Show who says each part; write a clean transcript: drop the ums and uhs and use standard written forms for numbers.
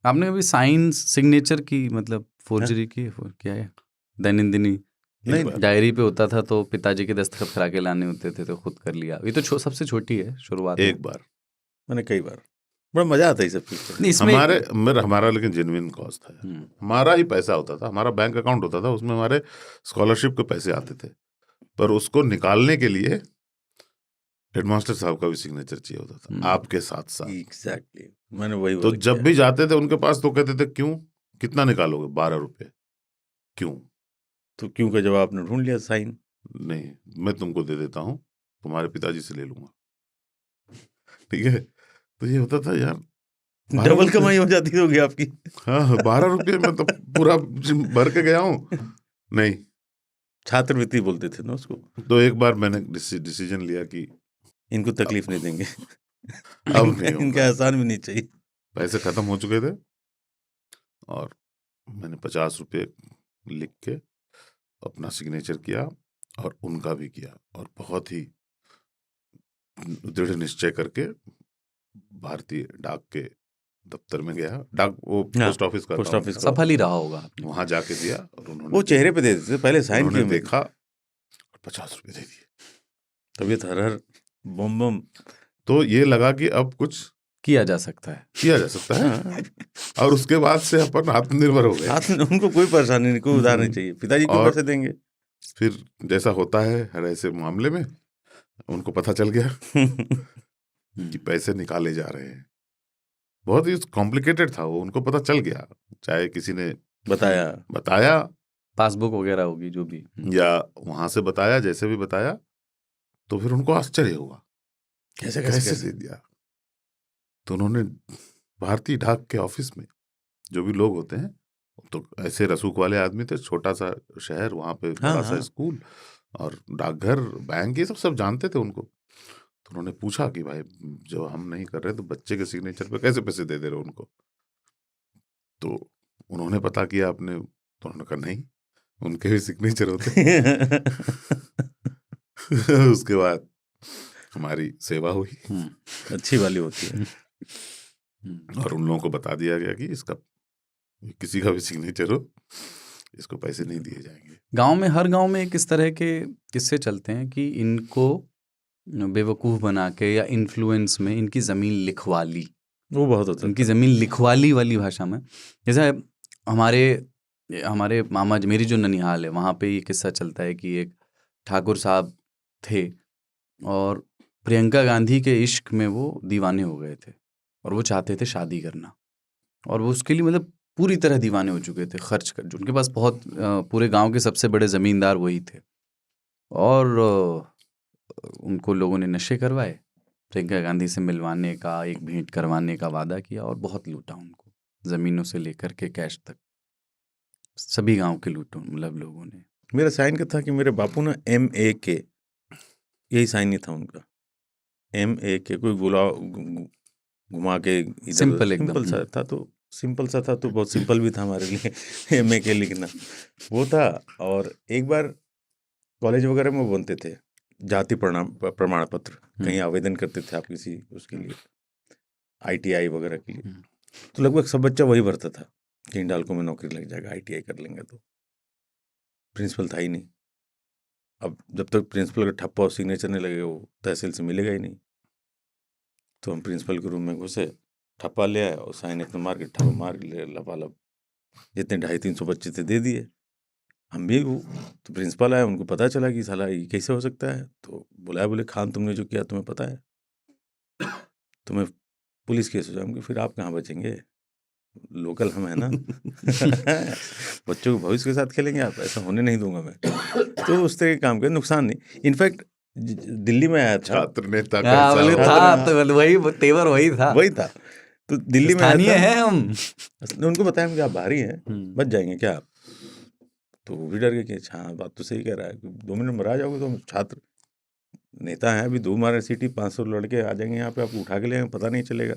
Speaker 1: आपने कभी sign signature की मतलब फोर्जरी की क्या है दैनंदिनी
Speaker 2: नहीं,
Speaker 1: डायरी पे होता था तो पिताजी के दस्तखत करा के लाने होते थे तो खुद कर लिया। ये तो सबसे छोटी है शुरुआत में।
Speaker 2: एक बार मैंने कई बार, बड़ा मजा आता है सब चीज
Speaker 1: नहीं, इसमें
Speaker 2: हमारा लेकिन जेन्युइन कॉज था यार। हमारा ही पैसा होता था, हमारा बैंक अकाउंट होता था, उसमें हमारे स्कॉलरशिप के पैसे आते थे, पर उसको निकालने के लिए हेडमास्टर साहब का भी सिग्नेचर चाहिए होता था आपके साथ साथ।
Speaker 3: एग्जैक्टली, मैंने वही
Speaker 2: तो जब भी जाते थे उनके पास तो कहते थे क्यों, कितना निकालोगे? 12 रुपए। क्यों?
Speaker 3: तो क्यों का जवाब आपने ढूंढ लिया, साइन
Speaker 2: नहीं, मैं तुमको दे देता हूँ, तुम्हारे पिताजी से ले लूंगा। ठीक है, तो ये होता था यार,
Speaker 3: डबल कमाई हो जाती होगी आपकी।
Speaker 2: हाँ, 12 रुपये में तो पूरा भर के गया हूँ। नहीं,
Speaker 3: छात्रवृत्ति बोलते थे ना उसको।
Speaker 2: तो एक बार मैंने डिसीजन लिया कि
Speaker 3: इनको तकलीफ नहीं देंगे,
Speaker 2: अब नहीं होगा।
Speaker 3: इनका एहसान भी नहीं चाहिए।
Speaker 2: पैसे खत्म हो चुके थे और मैंने 50 रुपये लिख के अपना सिग्नेचर किया और उनका भी किया, और बहुत ही दृढ़ निश्चय करके भारतीय डाक के दफ्तर में गया। डाक वो पोस्ट ऑफिस का,
Speaker 3: पोस्ट ऑफिस का
Speaker 1: सफल ही रहा होगा,
Speaker 2: वहां जाके दिया और उन्होंने
Speaker 3: वो चेहरे पे दे देते पहले साइन
Speaker 2: उन्होंने
Speaker 3: किए,
Speaker 2: देखा और 50 रुपये दे दिए।
Speaker 3: तबीयत हर बम बम।
Speaker 2: तो ये लगा कि अब कुछ
Speaker 1: किया जा सकता
Speaker 2: है और उसके बाद से अपन आत्मनिर्भर हो गए।
Speaker 3: उनको कोई परेशानी नहीं, कोई उधार नहीं चाहिए, पिताजी क्यों पैसे देंगे।
Speaker 2: फिर जैसा होता है हर ऐसे मामले में, उनको पता चल गया कि पैसे निकाले जा रहे हैं। बहुत ही कॉम्प्लिकेटेड था वो, उनको पता चल गया, चाहे किसी ने बताया
Speaker 1: पासबुक वगैरह होगी जो भी,
Speaker 2: या वहां से बताया, जैसे भी बताया, तो फिर उनको आश्चर्य हुआ कैसे दे दिया। तो उन्होंने भारतीय डाक के ऑफिस में जो भी लोग होते हैं, तो ऐसे रसूख वाले आदमी थे, छोटा सा शहर, वहां पे बड़ा सा स्कूल और डाकघर, बैंक, ये सब जानते थे उनको। तो उन्होंने पूछा कि भाई जो हम नहीं कर रहे तो बच्चे के सिग्नेचर पे कैसे पैसे दे रहे हो उनको? तो उन्होंने पता किया आपने, तो उन्होंने कहा नहीं, उनके भी सिग्नेचर होते। उसके बाद हमारी सेवा हुई,
Speaker 3: अच्छी वाली होती है।
Speaker 2: और उन लोगों को बता दिया गया कि इसका किसी का भी सिग्नेचर हो, इसको पैसे नहीं दिए जाएंगे।
Speaker 1: गांव में, हर गांव में एक इस तरह के किस्से चलते हैं कि इनको बेवकूफ़ बना के या इन्फ्लुएंस में इनकी ज़मीन लिखवा ली।
Speaker 3: वो बहुत होता है,
Speaker 1: इनकी ज़मीन लिखवा ली वाली भाषा में। जैसे हमारे मामा, मेरी जो ननिहाल है वहाँ पे ये किस्सा चलता है कि एक ठाकुर साहब थे और प्रियंका गांधी के इश्क में वो दीवाने हो गए थे और वो चाहते थे शादी करना, और वो उसके लिए मतलब पूरी तरह दीवाने हो चुके थे, खर्च कर, जो उनके पास बहुत पूरे गांव के सबसे बड़े ज़मींदार वही थे, और उनको लोगों ने नशे करवाए, प्रियंका गांधी से मिलवाने का, एक भेंट करवाने का वादा किया और बहुत लूटा उनको, ज़मीनों से लेकर के कैश तक, सभी गांव के लूटो मतलब लोगों ने।
Speaker 3: मेरा साइन का था कि मेरे बापू ना MAK, यही साइन नहीं था उनका, MAK, कोई घुमा के सिंपल सा था, तो सिंपल सा था तो बहुत सिंपल भी था हमारे लिए MAK लिखना वो था। और एक बार कॉलेज वगैरह में बनते थे जाति प्रमाण पत्र, कहीं आवेदन करते थे आप किसी उसके लिए, ITI वगैरह के लिए, तो लगभग सब बच्चा वही भरता था कि हिंडाल्को में नौकरी लग जाएगा, ITI कर लेंगे। तो प्रिंसिपल था ही नहीं। अब जब तक प्रिंसिपल का ठप्पा और सिग्नेचर नहीं लगे वो तहसील से मिलेगा ही नहीं। तो हम प्रिंसिपल के रूम में घुसे, ठप्पा ले आए और साइन इतना मार के ठप्पा मार के लपालप जितने 250-300 बच्चे थे दे दिए। हम भी वो, तो प्रिंसिपल आए, उनको पता चला कि साला ये कैसे हो सकता है, तो बुलाया, बोले खान तुमने जो किया तुम्हें पता है, तुम्हें पुलिस केस हो जाएंगे, फिर आप कहाँ बचेंगे, लोकल हम है ना। बच्चों को भविष्य के साथ खेलेंगे आप, ऐसा होने नहीं दूंगा मैं। तो उस तरह के काम के नुकसान नहीं। इनफैक्ट दिल्ली में आया था,
Speaker 2: छात्र नेता
Speaker 1: था, तो वही तेवर वही था।
Speaker 3: तो दिल्ली में
Speaker 1: स्थानीय है हम,
Speaker 3: उनको बताया कि आप बाहरी हैं, बच जाएंगे क्या आप, तो वो भी डर गए कि हाँ बात तो सही कह रहा है, 2 मिनट में आ जाओगे, तो हम छात्र नेता हैं, अभी 2 यूनिवर्सिटी 500 लड़के आ जाएंगे यहाँ पे, आपको उठा के ले आएंगे, पता नहीं चलेगा।